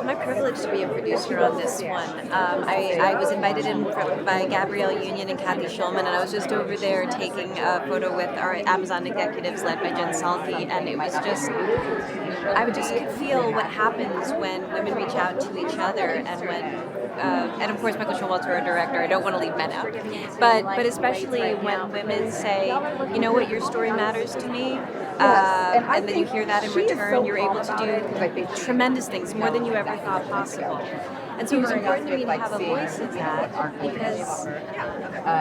It's my privilege to be a producer on this one. I was invited in by Gabrielle Union and Kathy Schulman, and I was just over there taking a photo with our Amazon executives led by Jen Salke, and it was just, I would just could feel what happens when women reach out to each other, and and of course Michael Showalter, our director. I don't want to leave men out, but especially when women say, you know what, your story matters to me. And then you hear that in return, you're able to do tremendous things, more than you ever thought possible. And so it was important to me to have a voice in that, because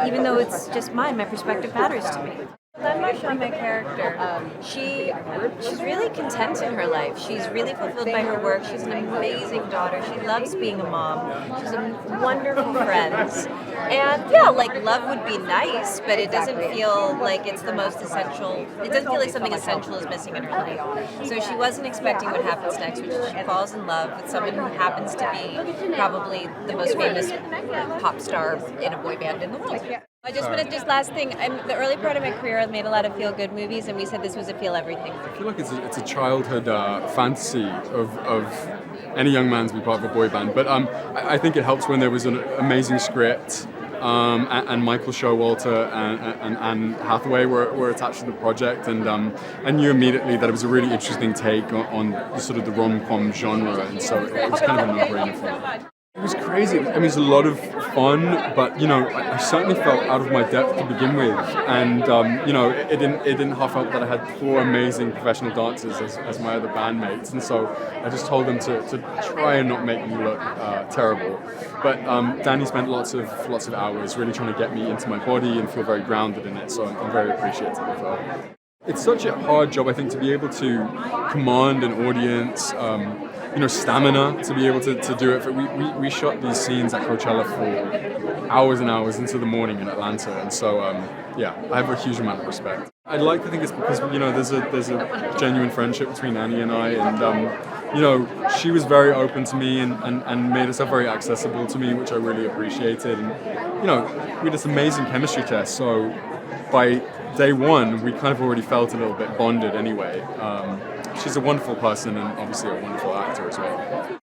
even though it's just mine, my perspective matters to me. Glenn Marchand, my character, she's really content in her life. She's really fulfilled by her work. She's an amazing daughter. She loves being a mom. She's a wonderful friend. And yeah, like love would be nice, but it doesn't feel like it's the most essential. It doesn't feel like something essential is missing in her life. So she wasn't expecting what happens next, which is she falls in love with someone who happens to be probably the most famous pop star in a boy band in the world. I just want to, just last thing, the early part of my career I've made a lot of feel-good movies, and we said this was a feel everything. I feel like it's a childhood fantasy of any young man to be part of a boy band, but I think it helps when there was an amazing script, and Michael Showalter and Anne Hathaway were attached to the project, and I knew immediately that it was a really interesting take on sort of the rom-com genre, and so it was kind of a no-brainer for me. It was crazy. I mean, it was a lot of fun, but I certainly felt out of my depth to begin with, and it didn't half help that I had four amazing professional dancers as my other bandmates, and so I just told them to try and not make me look terrible. But Danny spent lots of hours really trying to get me into my body and feel very grounded in it, so I'm very appreciative of her. It's such a hard job, I think, to be able to command an audience. Stamina to be able to do it. We shot these scenes at Coachella for hours and hours into the morning in Atlanta, and so I have a huge amount of respect. I'd like to think it's because there's a genuine friendship between Annie and I, and she was very open to me and made herself very accessible to me, which I really appreciated. And we had this amazing chemistry test, so by day one we kind of already felt a little bit bonded anyway. She's a wonderful person and obviously a wonderful actor as well.